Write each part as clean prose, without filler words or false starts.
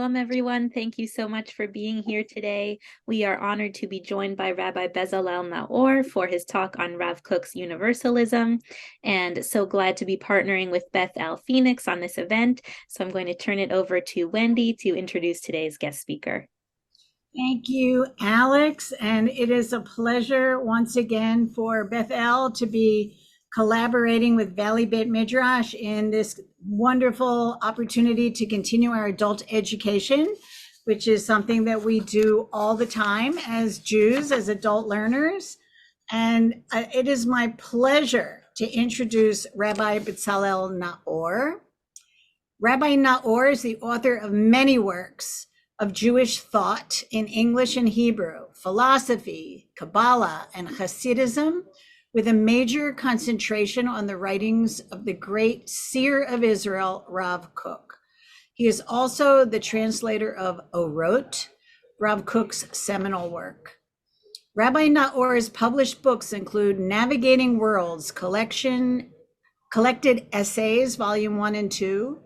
Shalom, everyone. Thank you so much for being here today. We are honored to be joined by Rabbi Bezalel Naor for his talk on Rav Kook's Universalism, and so glad to be partnering with Beth Phoenix on this event. So I'm going to turn it over to Wendy to introduce today's guest speaker. Thank you, Alex. And it is a pleasure once again for Beth to be collaborating with Valley Beit Midrash in this wonderful opportunity to continue our adult education, which is something that we do all the time as Jews, as adult learners. And it is my pleasure to introduce Rabbi Bezalel Naor. Rabbi Naor is the author of many works of Jewish thought in English and Hebrew, philosophy, Kabbalah, and Hasidism, with a major concentration on the writings of the great Seer of Israel, Rav Kook. He is also the translator of Orot, Rav Kook's seminal work. Rabbi Naor's published books include Navigating Worlds, Collected Essays, Volume 1 and 2,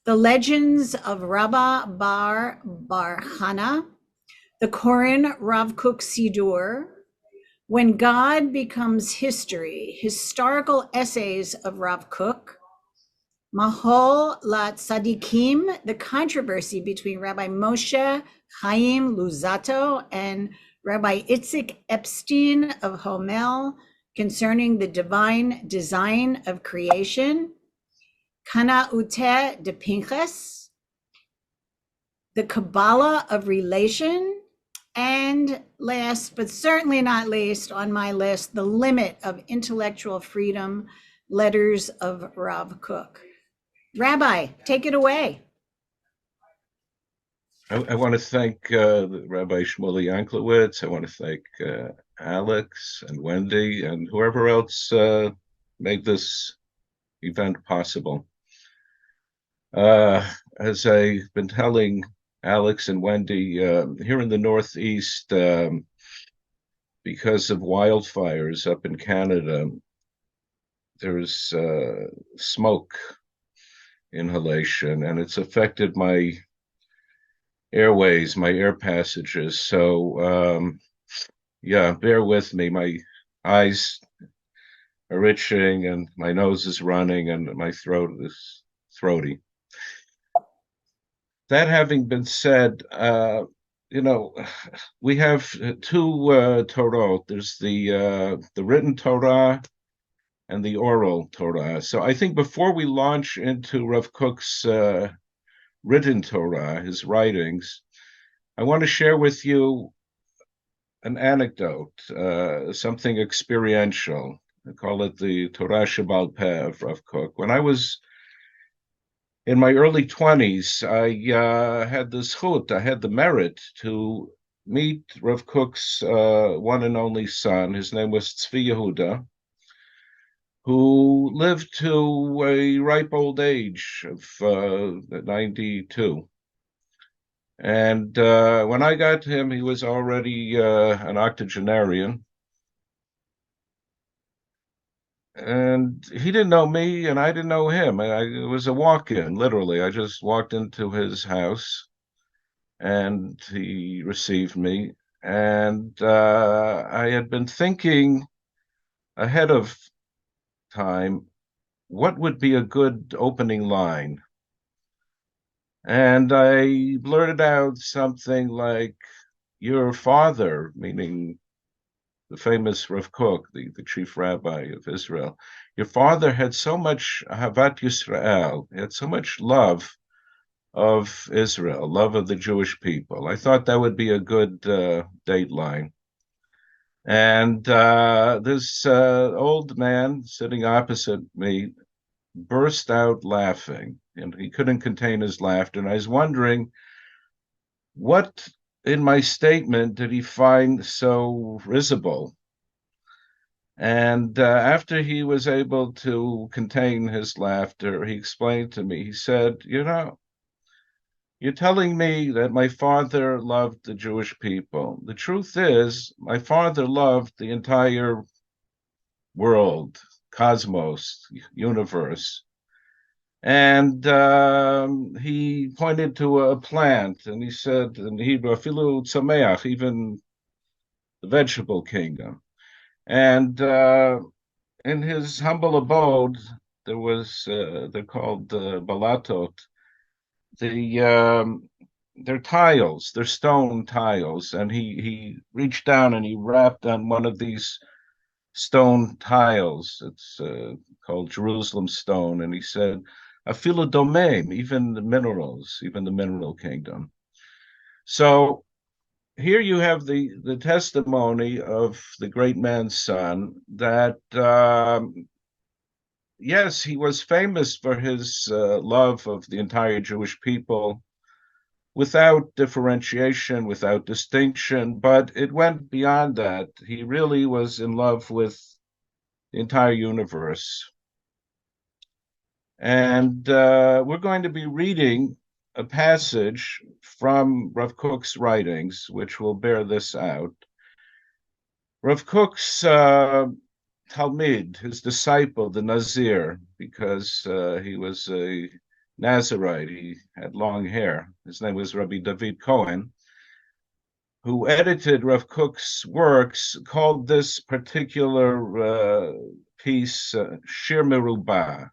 The Legends of Rabba Bar Hana, the Koran Rav Kook Sidur, When God Becomes History, Historical Essays of Rav Kook, Mahol La Tzadikim, the controversy between Rabbi Moshe Chaim Luzzatto and Rabbi Itzik Epstein of Homel concerning the divine design of creation, Kana Ute de Pinchas, the Kabbalah of relation, and last but certainly not least on my list, The Limit of Intellectual Freedom, Letters of Rav Kook. Rabbi, take it away. I want to thank Rabbi Shmuley Yanklowitz. I want to thank Alex and Wendy and whoever else made this event possible. As I've been telling Alex and Wendy, here in the Northeast, because of wildfires up in Canada, there's smoke inhalation, and it's affected my airways, my air passages. So, yeah, bear with me. My eyes are itching, and my nose is running, and my throat is throaty. That having been said, we have two Torah. There's the written Torah and the oral Torah. So I think before we launch into Rav Kook's written Torah, his writings, I want to share with you an anecdote, something experiential. I call it the Torah Shebal Peh of Rav Kook. When I was in my early 20s, I had the zchut, I had the merit to meet Rav Kook's one and only son. His name was Tzvi Yehuda, who lived to a ripe old age of 92. And when I got to him, he was already an octogenarian. And he didn't know me, and I didn't know him. It was a walk-in, literally. I just walked into his house, and he received me. And I had been thinking ahead of time, what would be a good opening line? And I blurted out something like, your father, meaning the famous Rav Kook, the chief rabbi of Israel, your father had so much Ahavat Yisrael, he had so much love of Israel, love of the Jewish people. I thought that would be a good dateline. And this old man sitting opposite me burst out laughing, and he couldn't contain his laughter. And I was wondering, what in my statement did he find so risible? And after he was able to contain his laughter, he explained to me, he said, you're telling me that my father loved the Jewish people. The truth is, my father loved the entire world, cosmos, universe. And he pointed to a plant, and he said in Hebrew, "Afilu tzameach," even the vegetable kingdom. And in his humble abode, there was they're called balatot. They're tiles, they're stone tiles, and he reached down and he rapped on one of these stone tiles. It's called Jerusalem stone, and he said, "Afilu domain," even the minerals, even the mineral kingdom. So here you have the testimony of the great man's son that yes, he was famous for his love of the entire Jewish people without differentiation, without distinction, but it went beyond that. He really was in love with the entire universe. And we're going to be reading a passage from Rav Kook's writings, which will bear this out. Rav Kook's Talmid, his disciple, the Nazir, because he was a Nazarite, he had long hair. His name was Rabbi David Cohen, who edited Rav Kook's works, called this particular piece Shir Merubah.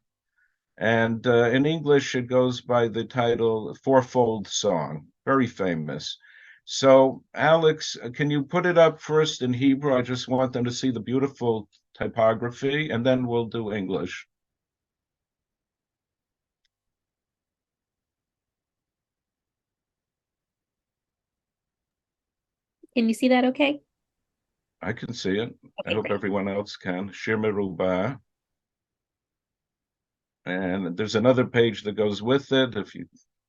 And in English, it goes by the title Fourfold Song, very famous. So, Alex, can you put it up first in Hebrew? I just want them to see the beautiful typography, and then we'll do English. Can you see that okay? I can see it. Okay, I hope great. everyone else can. Shir Merubah. And there's another page that goes with it.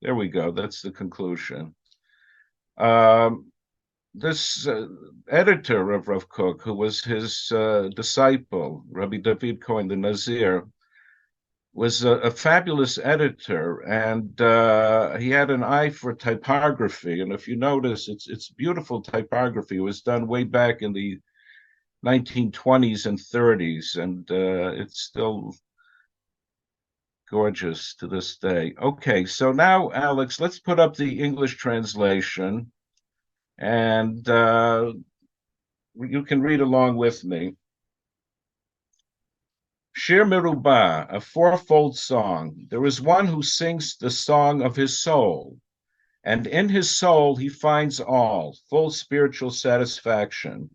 There we go. That's the conclusion. This editor of Rav Kook, who was his disciple, Rabbi David Cohen, the Nazir, was a fabulous editor, and he had an eye for typography. And if you notice, it's beautiful typography. It was done way back in the 1920s and 30s, and it's still gorgeous to this day. Okay, so now, Alex, let's put up the English translation, and you can read along with me. Shir Merubah, a fourfold song. There is one who sings the song of his soul, and in his soul he finds all, full spiritual satisfaction.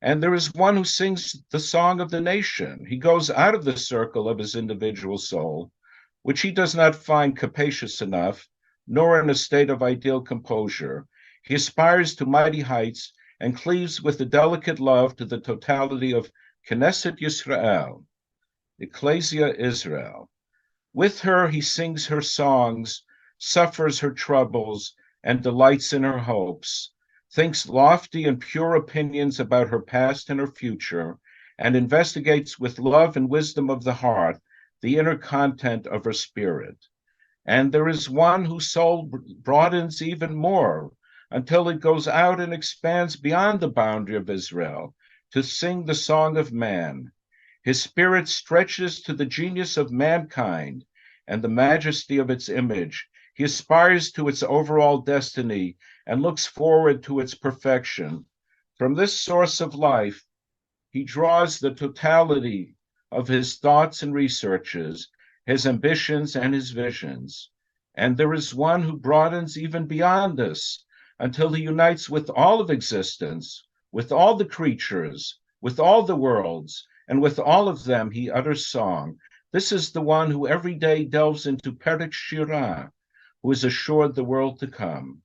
And there is one who sings the song of the nation. He goes out of the circle of his individual soul, which he does not find capacious enough, nor in a state of ideal composure. He aspires to mighty heights and cleaves with a delicate love to the totality of Knesset Yisrael, Ecclesia Israel. With her he sings her songs, suffers her troubles, and delights in her hopes, thinks lofty and pure opinions about her past and her future, and investigates with love and wisdom of the heart the inner content of her spirit. And there is one whose soul broadens even more until it goes out and expands beyond the boundary of Israel to sing the song of man. His spirit stretches to the genius of mankind and the majesty of its image. He aspires to its overall destiny and looks forward to its perfection. From this source of life, he draws the totality of his thoughts and researches, his ambitions and his visions. And there is one who broadens even beyond this until he unites with all of existence, with all the creatures, with all the worlds, and with all of them he utters song. This is the one who every day delves into Perek Shirah, who is assured the world to come.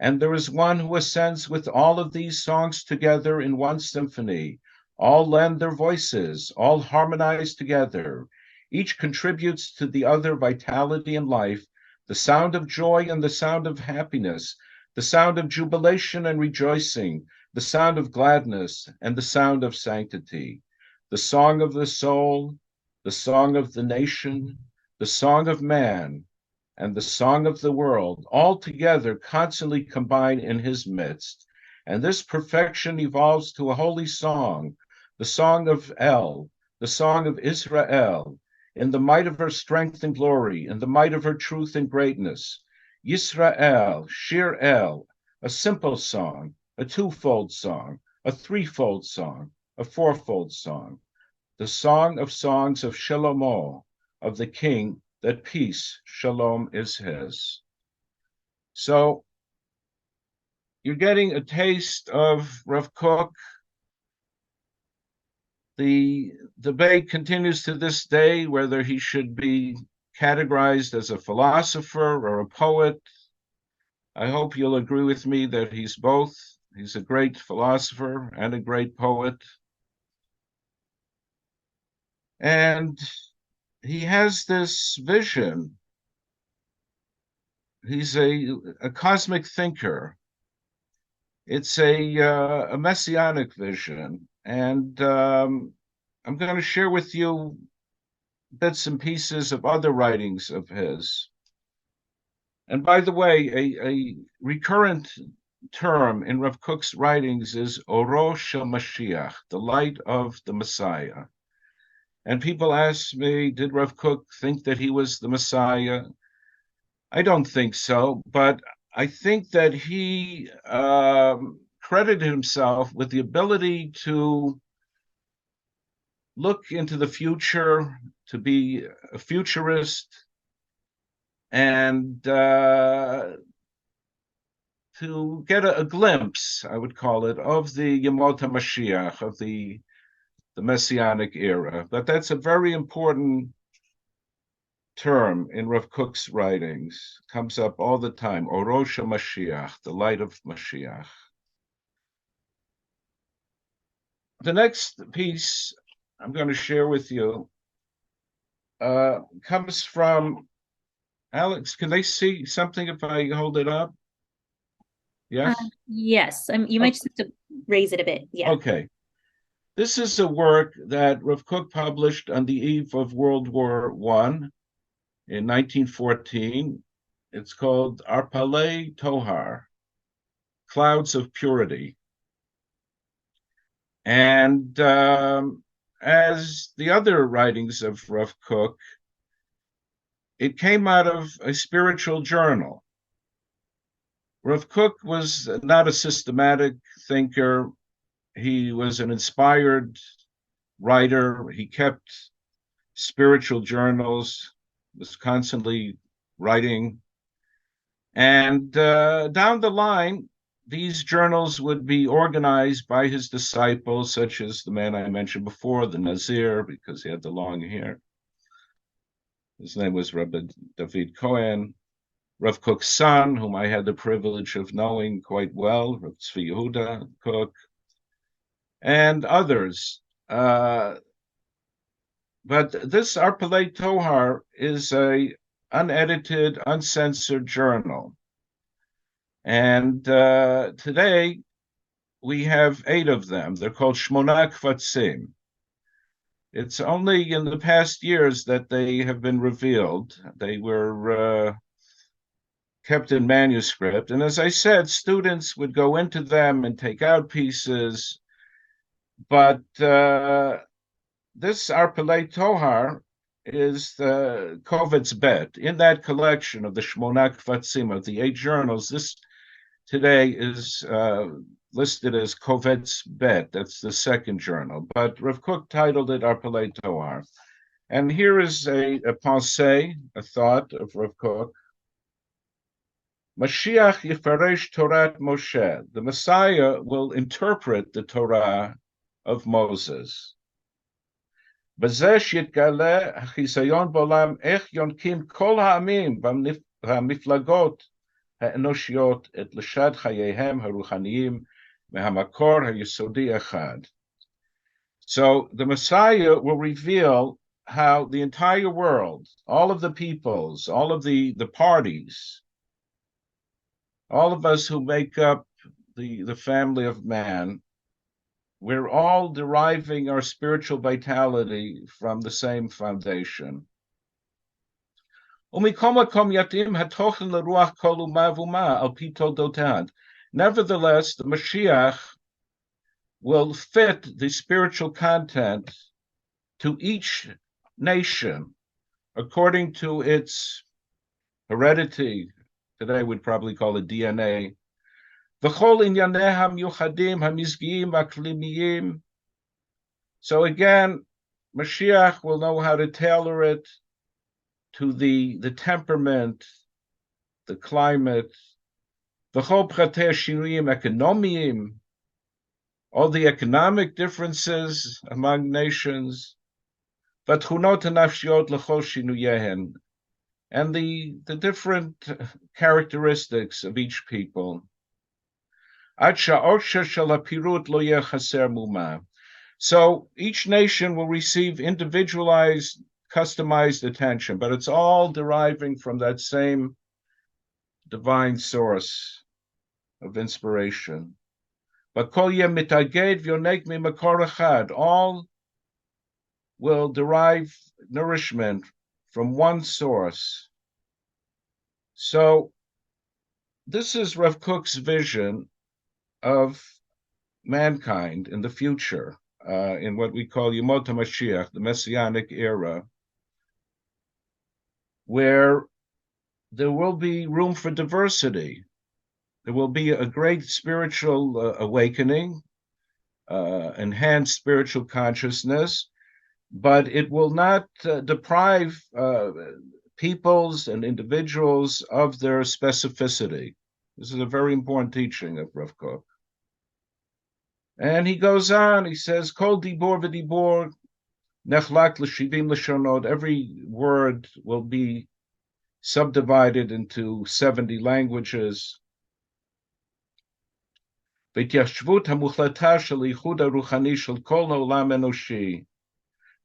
And there is one who ascends with all of these songs together in one symphony. All lend their voices, all harmonize together. Each contributes to the other vitality and life, the sound of joy and the sound of happiness, the sound of jubilation and rejoicing, the sound of gladness and the sound of sanctity. The song of the soul, the song of the nation, the song of man, and the song of the world, all together constantly combine in his midst. And this perfection evolves to a holy song, the song of El, the song of Israel. in the might of her strength and glory, in the might of her truth and greatness. Yisrael, Shir El, a simple song, a twofold song, a threefold song, a fourfold song, the song of songs of Shlomo, of the king, that peace, shalom, is his. So you're getting a taste of Rav Kook. The debate continues to this day whether he should be categorized as a philosopher or a poet. I hope you'll agree with me that he's both. He's a great philosopher and a great poet. And he has this vision. He's a cosmic thinker. It's a messianic vision. And I'm going to share with you bits and pieces of other writings of his. And by the way, a recurrent term in Rav Kook's writings is Orot shel Mashiach, the light of the Messiah. And people ask me, did Rav Kook think that he was the Messiah? I don't think so, but I think that he credited himself with the ability to look into the future, to be a futurist, and to get a glimpse, I would call it, of the Yemot HaMashiach, of the Messianic era. But that's a very important term in Rav Kook's writings. It comes up all the time, Orot shel Mashiach, the light of Mashiach. The next piece I'm going to share with you comes from Alex. Can they see something if I hold it up? Yes? Yes. You might just have to raise it a bit. Yeah. Okay. This is a work that Rav Kook published on the eve of World War I in 1914. It's called Arpalei Tohar, Clouds of Purity. And as the other writings of Rav Kook, it came out of a spiritual journal. Rav Kook was not a systematic thinker. He was an inspired writer. He kept spiritual journals, was constantly writing. And down the line, these journals would be organized by his disciples, such as the man I mentioned before, the Nazir, because he had the long hair. His name was Rabbi David Cohen. Rav Kook's son, whom I had the privilege of knowing quite well, Rav Tzvi Yehuda Kook, and others. But this Arpalei Tohar is a unedited, uncensored journal. And today we have 8 of them. They're called Shmona Kvatzim. It's only in the past years that they have been revealed. They were kept in manuscript. And as I said, students would go into them and take out pieces. But this Arpalei Tohar is the Kovetz Beth. In that collection of the Shmona Kvatzim, of the 8 journals, this today is listed as Kovetz Beth. That's the second journal. But Rav Kook titled it Arpalei Tohar. And here is a pensée, a thought of Rav Kook. Mashiach yifaresh Torat Moshe. The Messiah will interpret the Torah of Moses. B'zeh yitgale hachisayon bolam ech yonkim kol ha'amim b'miflagot ha'enoshiot et l'shad chayehem haruchaniyim mehamakor ha'yesodi echad. So the Messiah will reveal how the entire world, all of the peoples, all of the parties, all of us who make up the family of man, we're all deriving our spiritual vitality from the same foundation. Nevertheless, the Mashiach will fit the spiritual content to each nation according to its heredity, today we'd probably call it DNA. So again, Mashiach will know how to tailor it to the temperament, the climate, all the economic differences among nations, and the different characteristics of each people. So each nation will receive individualized, customized attention, but it's all deriving from that same divine source of inspiration. All will derive nourishment from one source. So this is Rav Kook's vision of mankind in the future, in what we call Yemot HaMashiach, the Messianic era, where there will be room for diversity. There will be a great spiritual awakening, enhanced spiritual consciousness, but it will not deprive peoples and individuals of their specificity. This is a very important teaching of Rav Kook. And he goes on, he says, Kol dibor v'dibor nechlak l'shivim l'shonot. Every word will be subdivided into 70 languages. V'tyashvut hamuchlata shel yichud haruchani shel kol ha'olam enoshi.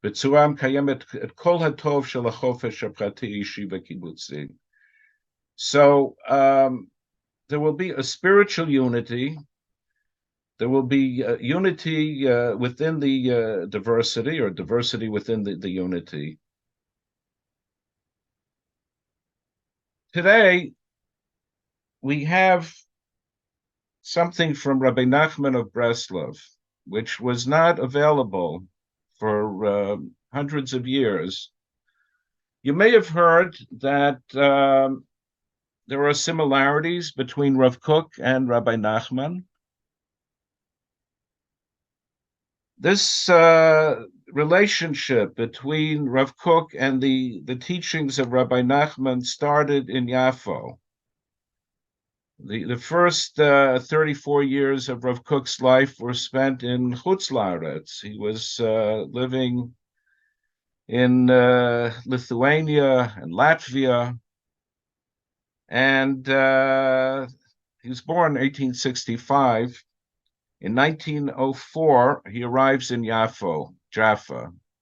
B'tzuram kayemet et kol hatov shel hachofesh haprati ishi v'kibbutzi. So there will be a spiritual unity. There will be unity within the diversity, or diversity within the unity. Today, we have something from Rabbi Nachman of Breslov, which was not available for hundreds of years. You may have heard that there are similarities between Rav Kook and Rabbi Nachman. This relationship between Rav Kook and the teachings of Rabbi Nachman started in Yafo. The first 34 years of Rav Kook's life were spent in Chutz La'aretz. He was living in Lithuania and Latvia, and he was born in 1865. In 1904, he arrives in Jaffa.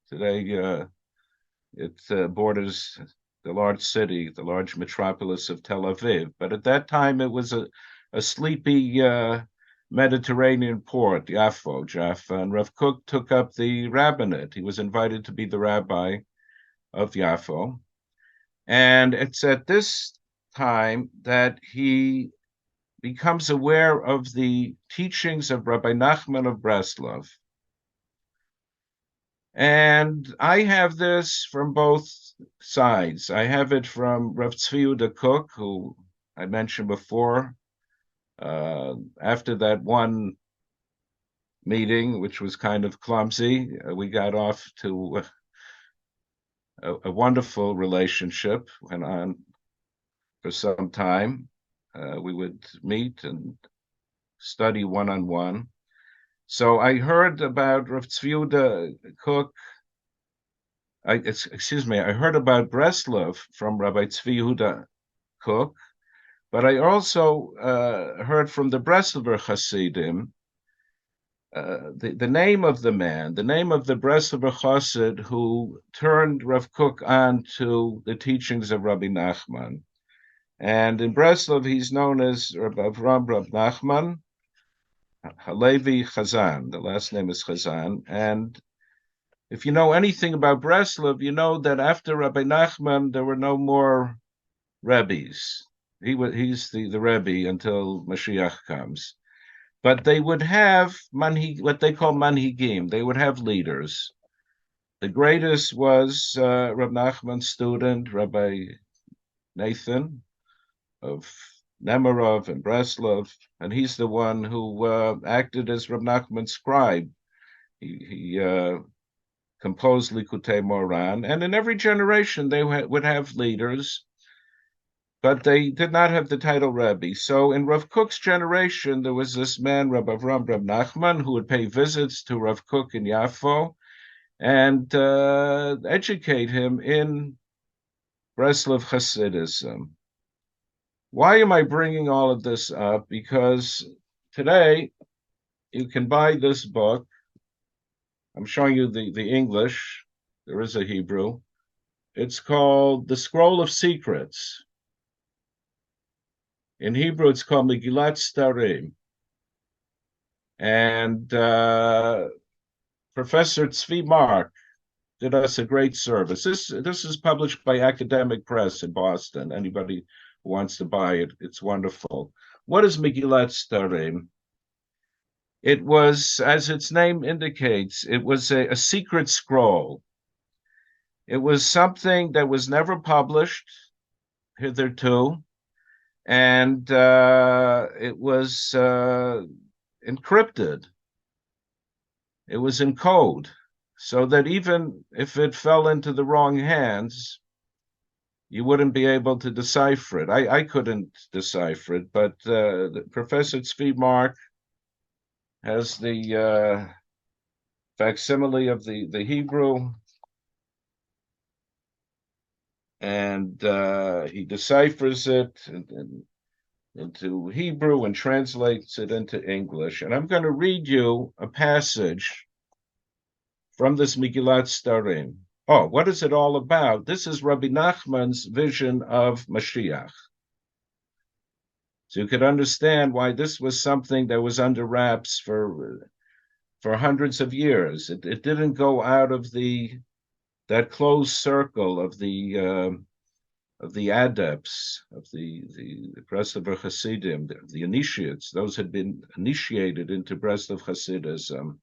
Today, it borders the large city, the large metropolis of Tel Aviv. But at that time, it was a sleepy Mediterranean port, Jaffa. And Rav Kook took up the rabbinate. He was invited to be the rabbi of Jaffa. And it's at this time that he becomes aware of the teachings of Rabbi Nachman of Breslov. And I have this from both sides. I have it from Rav Tzvi Kook, who I mentioned before. After that one meeting, which was kind of clumsy, we got off to a wonderful relationship, went on for some time. We would meet and study one-on-one. So I heard about Rav Tzvi Kook. I heard about Breslov from Rabbi Tzvi Kook, but I also heard from the Breslover Hasidim the name of the man, the name of the Breslover Chassid who turned Rav Kook on to the teachings of Rabbi Nachman. And in Breslov, he's known as Rav Abraham Nachman Halevi Chazan. The last name is Chazan. And if you know anything about Breslov, you know that after Rabbi Nachman, there were no more Rebbes. He's the Rebbe until Mashiach comes. But they would have what they call manhigim. They would have leaders. The greatest was Reb Nachman's student, Rabbi Nathan of Nemirov and Breslov, and he's the one who acted as Reb Nachman's scribe. He composed Likutei Moran, and in every generation they would have leaders, but they did not have the title Rebbe. So in Rav Kook's generation, there was this man, Rav Abraham Nachman, who would pay visits to Rav Kook in Yafo and educate him in Breslov Hasidism. Why am I bringing all of this up? Because today you can buy this book. I'm showing you the English. There is a Hebrew. It's called The Scroll of Secrets. In Hebrew, it's called Megillat Starim. And Professor Tzvi Mark did us a great service. This is published by Academic Press in Boston. Anybody who wants to buy it, it's wonderful. What is Megillat Starim? It was, as its name indicates, it was a secret scroll. It was something that was never published hitherto, and it was encrypted. It was in code, so that even if it fell into the wrong hands, you wouldn't be able to decipher it. I couldn't decipher it, but Professor Tzvi Mark has the facsimile of the Hebrew, and he deciphers it into Hebrew and translates it into English. And I'm going to read you a passage from this Megillat Starim. Oh, what is it all about? This is Rabbi Nachman's vision of Mashiach. So you could understand why this was something that was under wraps for hundreds of years. It didn't go out of that closed circle of the adepts, of the Breslov Hasidim, the initiates. Those had been initiated into Breslov Hasidism.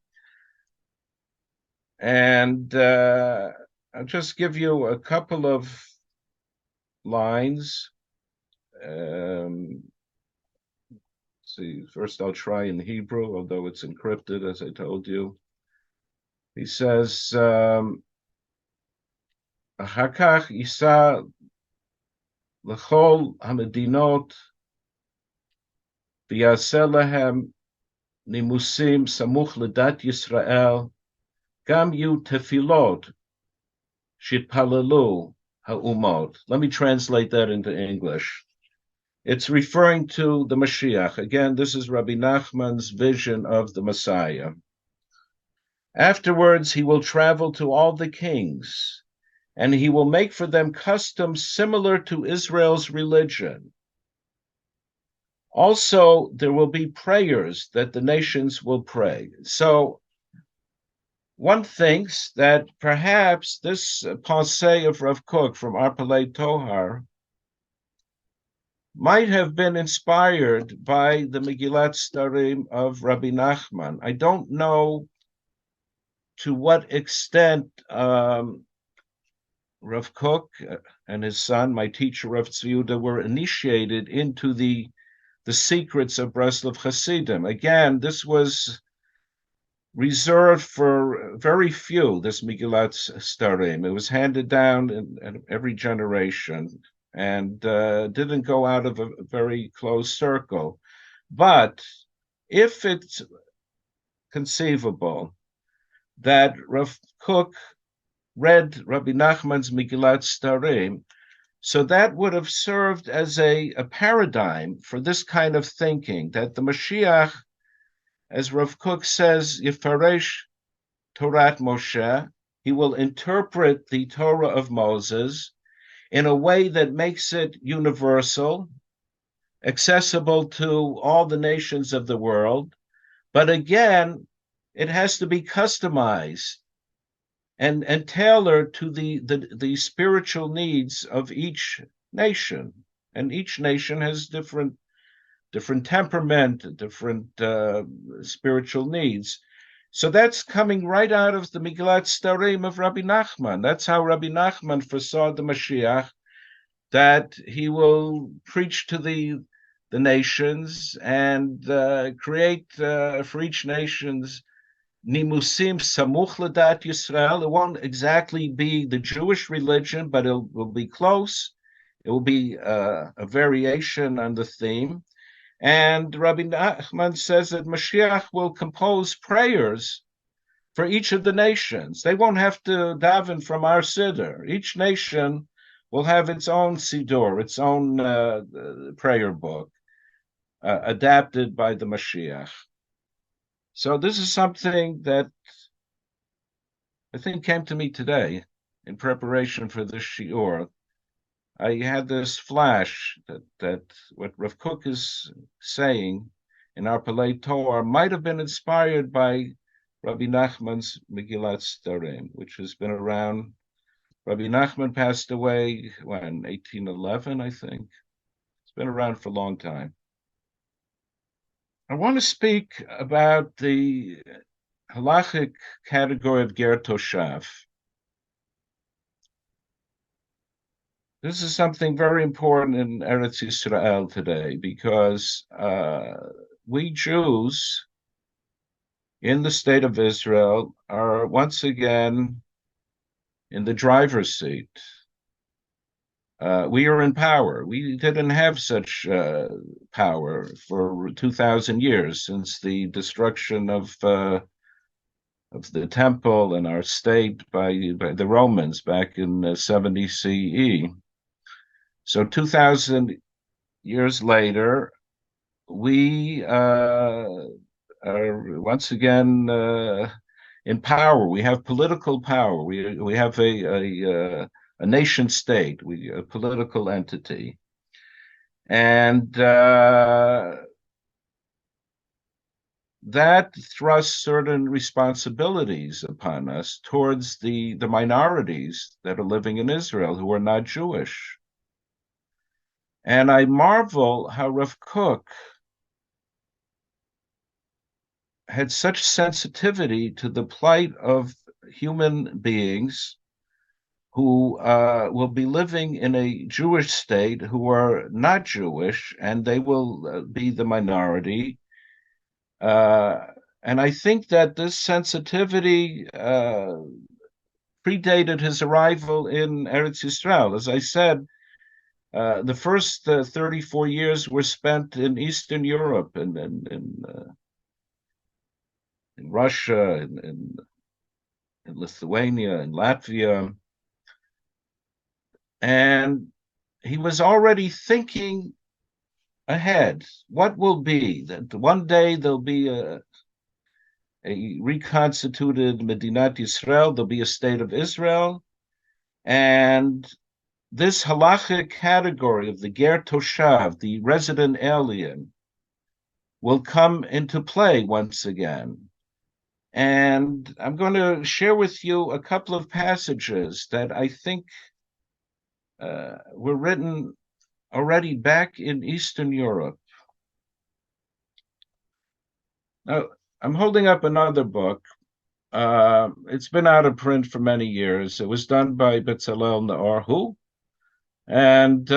And I'll just give you a couple of lines. See, first I'll try in Hebrew, although it's encrypted, as I told you. He says, אחר כך יישא לכל המדינות ויעשה להם נימוסים סמוך לדת ישראל, גם יהיו תפילות שיתפללו האומות. Let me translate that into English. It's referring to the Mashiach. Again, this is Rabbi Nachman's vision of the Messiah. Afterwards, he will travel to all the kings, and he will make for them customs similar to Israel's religion. Also, there will be prayers that the nations will pray. So one thinks that perhaps this pensée of Rav Kook from Arpalei Tohar might have been inspired by the Megillat Starim of Rabbi Nachman. I don't know to what extent Rav Kook and his son, my teacher Rav Tzvi, were initiated into the secrets of Breslov Hasidim. Again, this was reserved for very few, this Megillat Starim. It was handed down in every generation and didn't go out of a very close circle. But if it's conceivable that Rav Kook read Rabbi Nachman's Megillat Starim, so that would have served as a paradigm for this kind of thinking, that the Mashiach, as Rav Kook says, Yefaresh Torat Moshe, he will interpret the Torah of Moses in a way that makes it universal, accessible to all the nations of the world. But again, it has to be customized and tailored to the spiritual needs of each nation. And each nation has different temperament, different spiritual needs. So that's coming right out of the Megillat Starim of Rabbi Nachman. That's how Rabbi Nachman foresaw the Mashiach, that he will preach to the nations and create for each nation's nimusim samuch ledat Yisrael. It won't exactly be the Jewish religion, but it will be close. It will be a variation on the theme. And Rabbi Nachman says that Mashiach will compose prayers for each of the nations. They won't have to daven from our siddur. Each nation will have its own siddur, its own prayer book, adapted by the Mashiach. So this is something that I think came to me today in preparation for this shiur. I had this flash that what Rav Kook is saying in our Palei Torah might have been inspired by Rabbi Nachman's Megillat Starim, which has been around. Rabbi Nachman passed away when 1811, I think. It's been around for a long time. I want to speak about the halachic category of ger toshav. This is something very important in Eretz Israel today because we Jews in the state of Israel are once again in the driver's seat. We are in power. We didn't have such power for 2,000 years since the destruction of the temple and our state by the Romans back in 70 CE. So 2,000 years later, we are once again in power. We have political power. We have a nation state, a political entity, and that thrusts certain responsibilities upon us towards the minorities that are living in Israel who are not Jewish. And I marvel how Rav Kook had such sensitivity to the plight of human beings who will be living in a Jewish state who are not Jewish, and they will be the minority. And I think that this sensitivity predated his arrival in Eretz Yisrael. As I said, the first 34 years were spent in Eastern Europe and in Russia, in Lithuania, in Latvia. And he was already thinking ahead. What will be? That one day there'll be a reconstituted Medinat Yisrael, there'll be a state of Israel, and this halachic category of the ger toshav, the resident alien, will come into play once again. And I'm going to share with you a couple of passages that I think were written already back in Eastern Europe. Now, I'm holding up another book. It's been out of print for many years. It was done by Bezalel Naor, and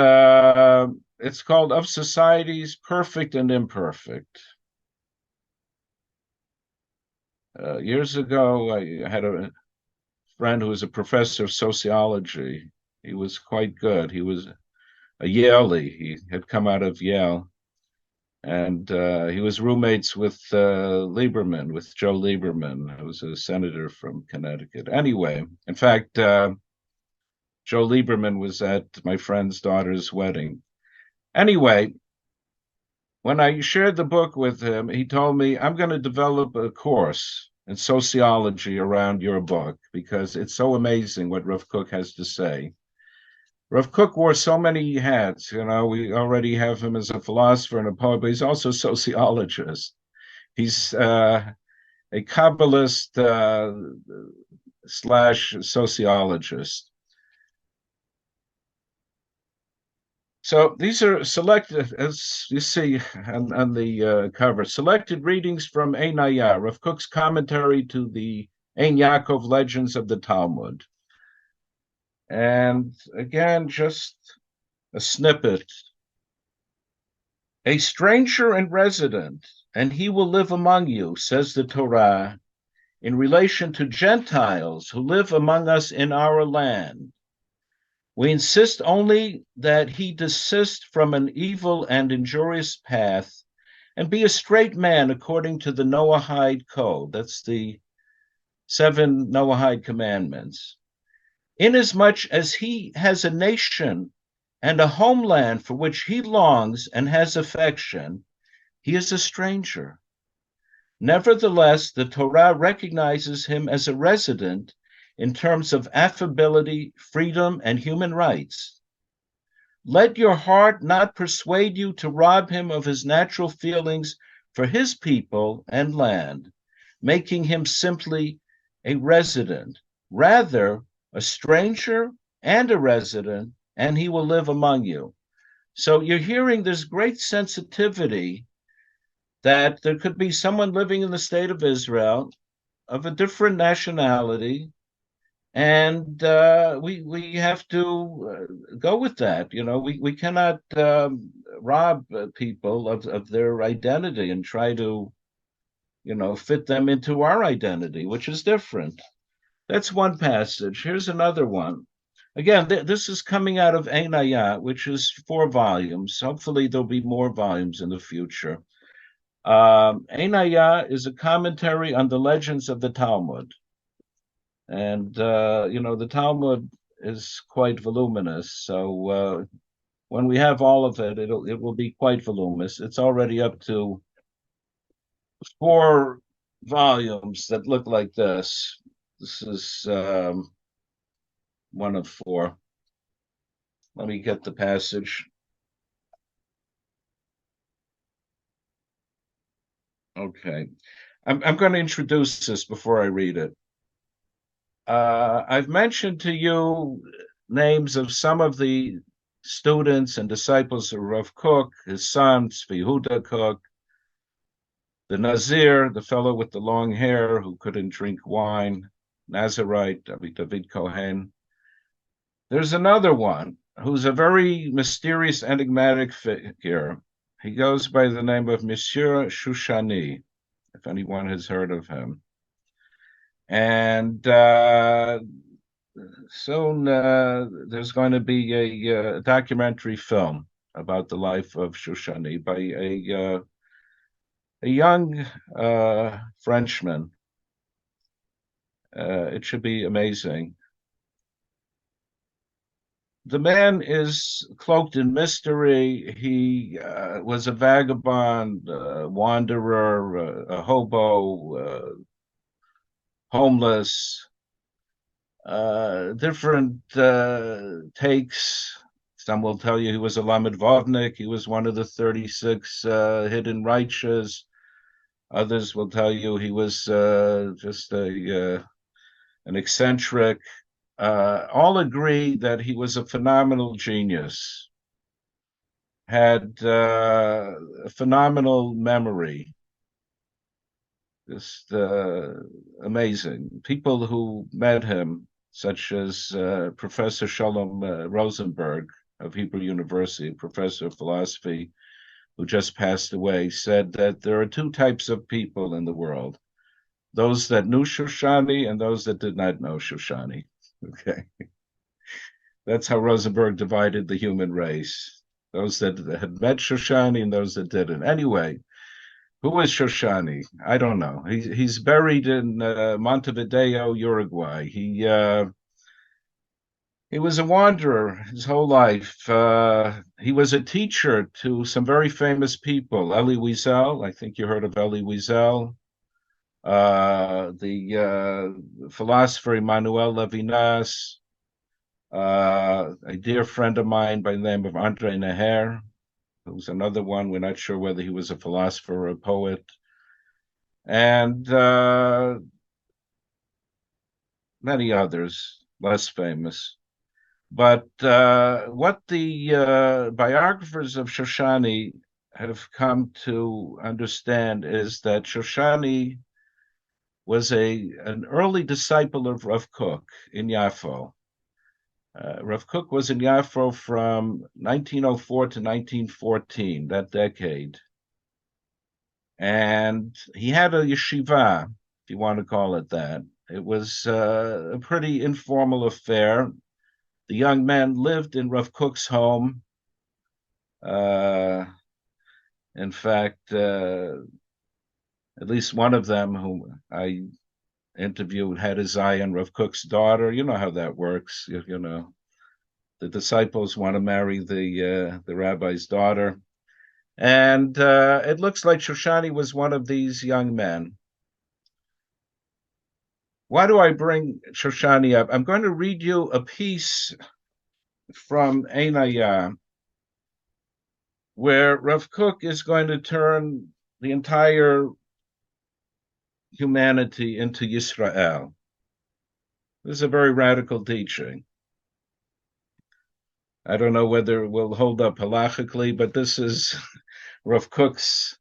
it's called Of Societies, Perfect and Imperfect. Years ago, I had a friend who was a professor of sociology. He was quite good. He was a Yaley. He had come out of Yale. And he was roommates with Lieberman, with Joe Lieberman, who was a senator from Connecticut. Anyway, in fact, Joe Lieberman was at my friend's daughter's wedding. Anyway, when I shared the book with him, he told me, I'm going to develop a course in sociology around your book because it's so amazing what Rav Kook has to say. Rav Kook wore so many hats. You know, we already have him as a philosopher and a poet, but he's also a sociologist. He's a Kabbalist / sociologist. So these are selected, as you see on the cover, selected readings from Ein Hayah, Rav Kook's commentary to the Ein Yaakov legends of the Talmud. And again, just a snippet. A stranger and resident, and he will live among you, says the Torah, in relation to Gentiles who live among us in our land. We insist only that he desist from an evil and injurious path and be a straight man according to the Noahide code. That's the 7 Noahide commandments. Inasmuch as he has a nation and a homeland for which he longs and has affection, he is a stranger. Nevertheless, the Torah recognizes him as a resident in terms of affability, freedom, and human rights. Let your heart not persuade you to rob him of his natural feelings for his people and land, making him simply a resident. Rather, a stranger and a resident, and he will live among you. So you're hearing this great sensitivity that there could be someone living in the state of Israel of a different nationality, and we have to go with that. You know, we cannot rob people of their identity and try to, you know, fit them into our identity, which is different. That's one passage. Here's another one. Again, this is coming out of Ein Hayah, which is 4 volumes. Hopefully, there'll be more volumes in the future. Ein Hayah is a commentary on the legends of the Talmud. And, you know, the Talmud is quite voluminous. So when we have all of it, it will be quite voluminous. It's already up to 4 volumes that look like this. This is one of 4. Let me get the passage. Okay. I'm going to introduce this before I read it. I've mentioned to you names of some of the students and disciples of Rav Kook, his son, Tzvi Huda Kook, the Nazir, the fellow with the long hair who couldn't drink wine, Nazarite, David Kohen. There's another one who's a very mysterious, enigmatic figure. He goes by the name of Monsieur Shushani, if anyone has heard of him. And soon there's going to be a documentary film about the life of Shushani by a young Frenchman. It should be amazing. The man is cloaked in mystery. He was a vagabond, wanderer, a hobo, homeless, different takes. Some will tell you he was a Lamed Vovnik. He was one of the 36 hidden righteous. Others will tell you he was just an eccentric. All agree that he was a phenomenal genius, had a phenomenal memory, just amazing. People who met him, such as Professor Shalom Rosenberg of Hebrew University, professor of philosophy, who just passed away, said that there are 2 types of people in the world: those that knew Shoshani and those that did not know Shoshani. Okay. That's how Rosenberg divided the human race. Those that had met Shoshani and those that didn't. Anyway, who is Shoshani? I don't know. He's buried in Montevideo, Uruguay. He was a wanderer his whole life. He was a teacher to some very famous people. Elie Wiesel, I think you heard of Elie Wiesel. The philosopher Emmanuel Levinas, a dear friend of mine by the name of Andre Neher, who's another one. We're not sure whether he was a philosopher or a poet. And many others, less famous. But what the biographers of Shoshani have come to understand is that Shoshani was an early disciple of Rav Kook in Yafo. Rav Kook was in Yafo from 1904 to 1914, that decade. And he had a yeshiva, if you want to call it that. It was a pretty informal affair. The young men lived in Rav Kook's home. In fact, at least one of them, who I interviewed, had his eye on Rav Kook's daughter. You know how that works. You know, the disciples want to marry the rabbi's daughter. And it looks like Shoshani was one of these young men. Why do I bring Shoshani up? I'm going to read you a piece from Einaya, where Rav Kook is going to turn the entire humanity into Yisrael. This is a very radical teaching. I don't know whether it will hold up halachically, but this is Rav Kook's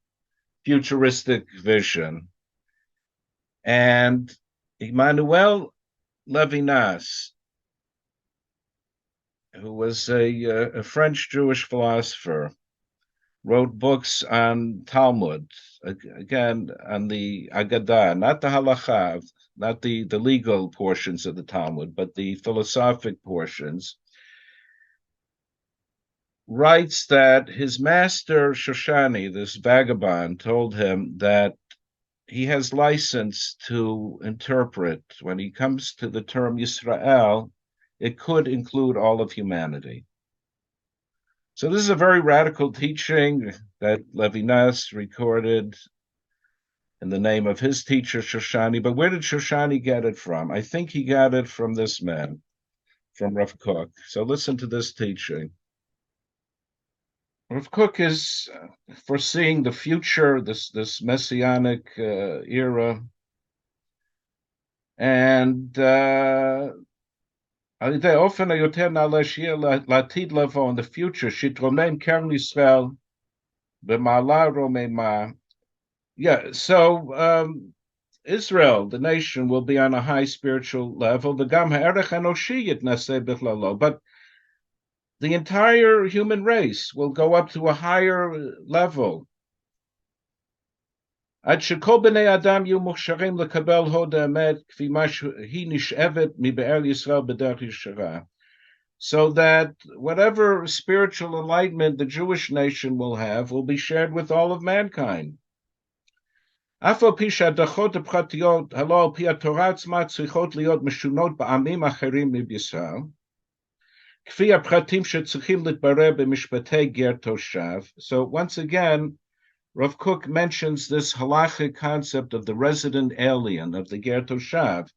futuristic vision. And Emmanuel Levinas, who was a French Jewish philosopher, wrote books on Talmud, again, on the Agadah, not the Halacha, not the legal portions of the Talmud, but the philosophic portions, writes that his master Shoshani, this vagabond, told him that he has license to interpret. When he comes to the term Yisrael, it could include all of humanity. So this is a very radical teaching that Levinas recorded in the name of his teacher Shoshani. But where did Shoshani get it from? I think he got it from this man, from Rav Kook. So listen to this teaching. Rav Kook is foreseeing the future, this messianic era, and in the future, שיתרומם קרן ישראל במעלה רוממה. Yeah, so Israel, the nation, will be on a high spiritual level. וגם הערך האנושי יתנשא בכללו, but the entire human race will go up to a higher level. עד שכל בני אדם יהיו מוכשרים לקבל הוד האמת כפי מה שהיא נשאבת מבאר ישראל בדרך ישרה. So that whatever spiritual enlightenment the Jewish nation will have will be shared with all of mankind. אף על פי שהדרכות הפרטיות הלא על פי התורה עצמה צריכות להיות משונות בעמים אחרים מבישראל, כפי הפרטים שצריכים להתברר במשפטי גר תושב. So once again, Rav Kook mentions this halachic concept of the resident alien, of the ger toshav,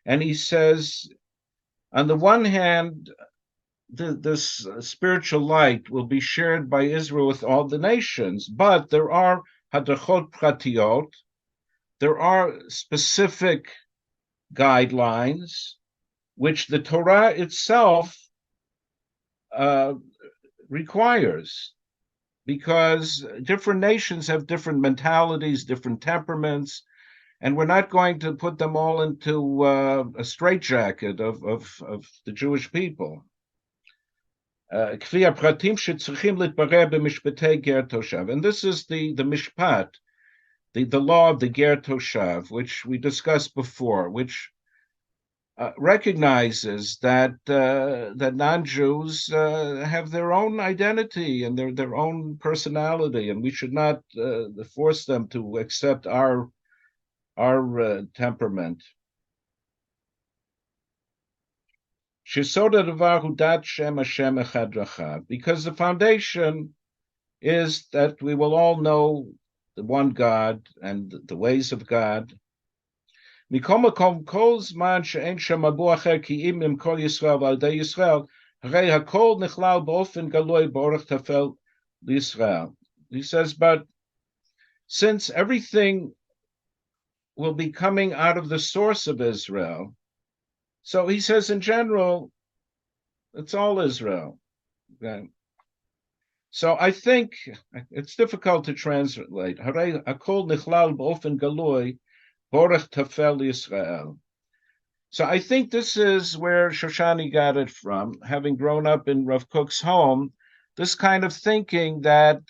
and he says, on the one hand, this spiritual light will be shared by Israel with all the nations, but there are hadrachot pratiyot, there are specific guidelines which the Torah itself requires, because different nations have different mentalities, different temperaments, and we're not going to put them all into a straitjacket of the Jewish people. And this is the mishpat, the law of the ger toshav, which we discussed before, which recognizes that that non-Jews have their own identity and their own personality, and we should not force them to accept our temperament. Because the foundation is that we will all know the one God and the ways of God. מכל מקום, כל זמן שאין שם מבוא אחר כי אם עם כל ישראל ועל ידי ישראל, הרי הכל נכלל באופן גלוי באורח טפל לישראל. He says, but since everything will be coming out of the source of Israel, so he says in general, It's all Israel. Okay. So I think it's difficult to translate. Harei hakol nichlal b'ofen galoi borech tafel Yisrael. So I think this is where Shoshani got it from, having grown up in Rav Kook's home, this kind of thinking that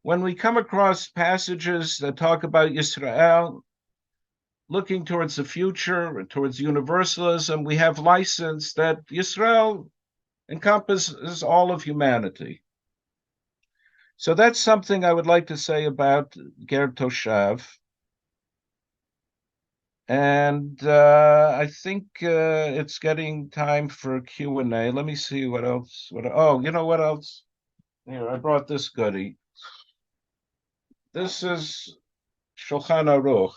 when we come across passages that talk about Yisrael, looking towards the future, towards universalism, we have license that Yisrael encompasses all of humanity. So that's something I would like to say about Ger Toshav. And I think it's getting time for Q&A. Let me see what else. You know what else? Here, I brought this goodie. This is Shulchan Aruch.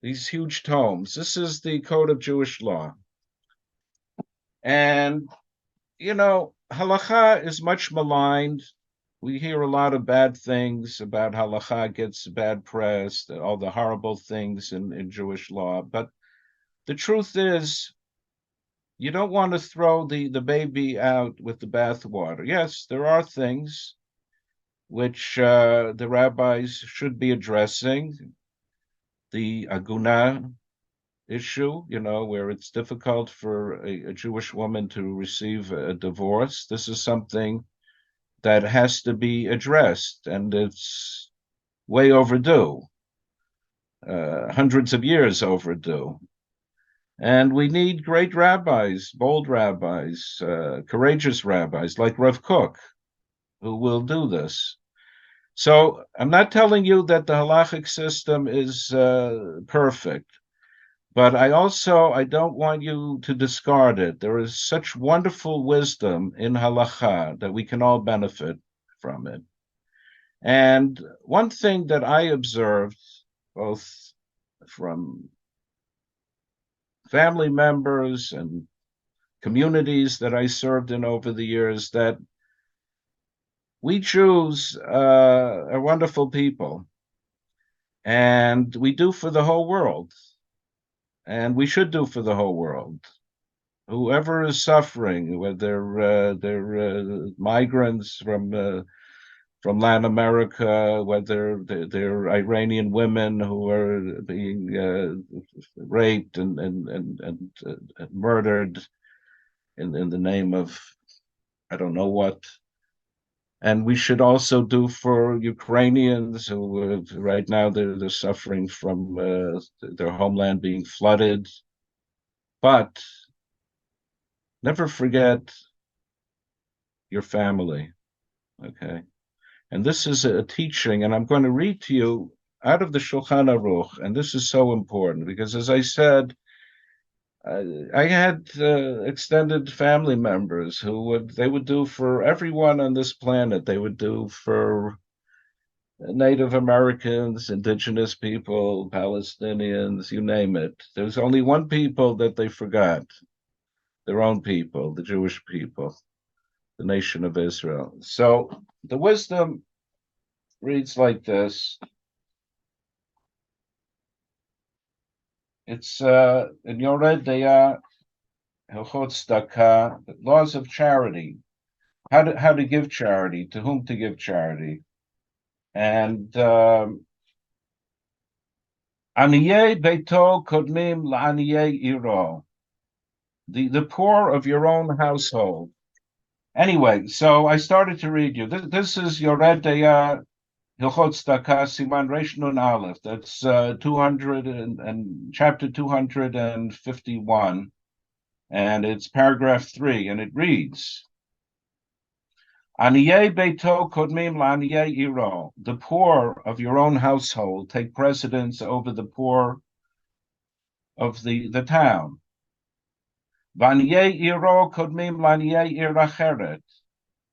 These huge tomes. This is the Code of Jewish Law. And, you know, halacha is much maligned. We hear a lot of bad things about halacha gets bad press, all the horrible things in Jewish law. But the truth is, you don't want to throw the baby out with the bathwater. Yes, there are things which the rabbis should be addressing. The aguna issue, you know, where it's difficult for a Jewish woman to receive a divorce. This is something that has to be addressed, and it's way overdue, hundreds of years overdue. And we need great rabbis, bold rabbis, courageous rabbis like Rav Kook, who will do this. So I'm not telling you that the halachic system is perfect, but I don't want you to discard it. There is such wonderful wisdom in halacha that we can all benefit from it. And one thing that I observed, both from family members and communities that I served in over the years, that we Jews are wonderful people, and we do for the whole world, and we should do for the whole world. Whoever is suffering, whether they're migrants from Latin America, whether they're Iranian women who are being raped and murdered in the name of I don't know what. And we should also do for Ukrainians who right now they're suffering from their homeland being flooded. But never forget your family, okay? And this is a teaching, and I'm going to read to you out of the Shulchan Aruch, and this is so important because, as I said, I had extended family members who they would do for everyone on this planet. They would do for Native Americans, indigenous people, Palestinians, you name it. There's only one people that they forgot, their own people, the Jewish people, the nation of Israel. So the wisdom reads like this. It's in Yored Deya, Hilchot Tzedakah, laws of charity, how to give charity, to whom to give charity. And Aniyei Beito Kodmim La'aniyei Iro, the poor of your own household. Anyway, so I started to read you. This is Yored Deya, Hilchot Tzedakah, Siman Reish Nun Aleph. That's 200 and chapter 251, and it's paragraph 3, and it reads: Aniyei beito kodmim la'aniyei iro. The poor of your own household take precedence over the poor of the town. V'aniyei iro kodmim la'aniyei ir acheret.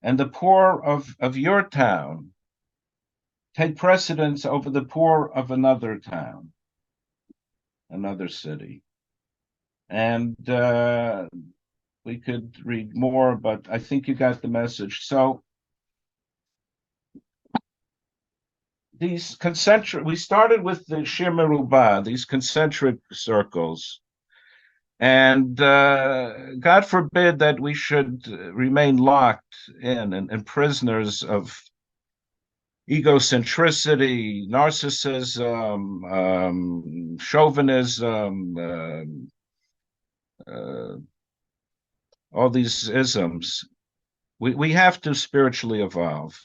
And the poor of your town take precedence over the poor of another town, another city. And we could read more, but I think you got the message. So these concentric, we started with the Shir Merubah, these concentric circles. And God forbid that we should remain locked in and prisoners of egocentricity, narcissism, chauvinism, all these isms. We have to spiritually evolve.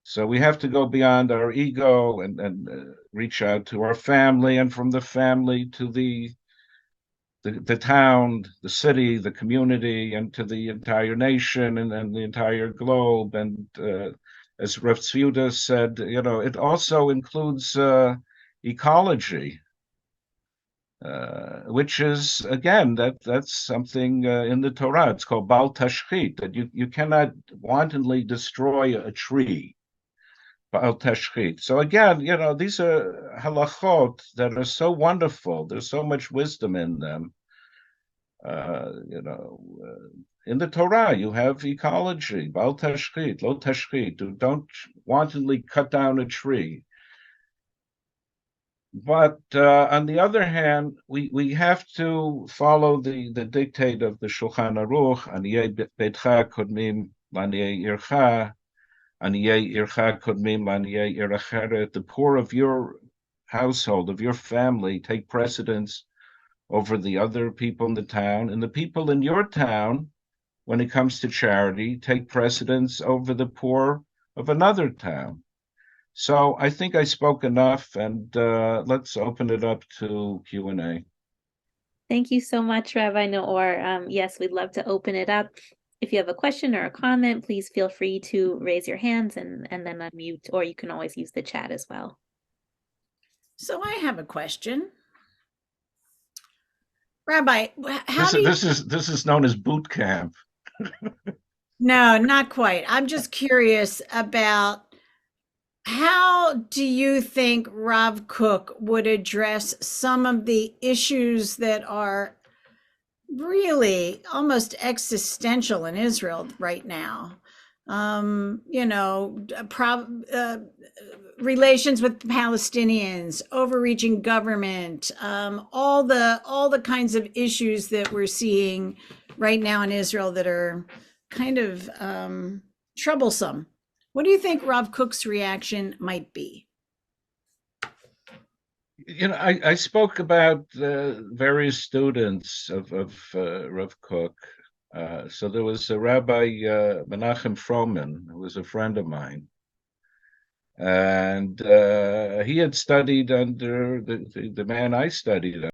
So we have to go beyond our ego and reach out to our family, and from the family to the town, the city, the community, and to the entire nation and the entire globe. And as Rav Tzviuda said, it also includes ecology, which is, again, that's something in the Torah. It's called Bal Tashchit, that you cannot wantonly destroy a tree. Bal Tashchit. So again, these are halachot that are so wonderful. There's so much wisdom in them. In the Torah, you have ecology, Bal Tashchit, Lo Tashchit. Don't wantonly cut down a tree. But on the other hand, we have to follow the dictate of the Shulchan Aruch, Aniyei Beitcha Kodmim L'Aniyei Ircha, Aniyei Ircha Kodmim L'Aniyei Ir Acheret. The poor of your household, of your family, take precedence over the other people in the town, and the people in your town, when it comes to charity, take precedence over the poor of another town. So I think I spoke enough, and let's open it up to Q&A. Thank you so much, Rabbi Naor. Yes, we'd love to open it up. If you have a question or a comment, please feel free to raise your hands and then unmute, or you can always use the chat as well. So I have a question. Rabbi, this is known as boot camp. No, not quite. I'm just curious about how do you think Rav Kook would address some of the issues that are really almost existential in Israel right now? Relations with Palestinians, overreaching government, all the kinds of issues that we're seeing right now in Israel that are kind of troublesome. What do you think Rav Kook's reaction might be? I spoke about various students of Rav Kook. So there was a Rabbi Menachem Froman, who was a friend of mine. And he had studied under the man I studied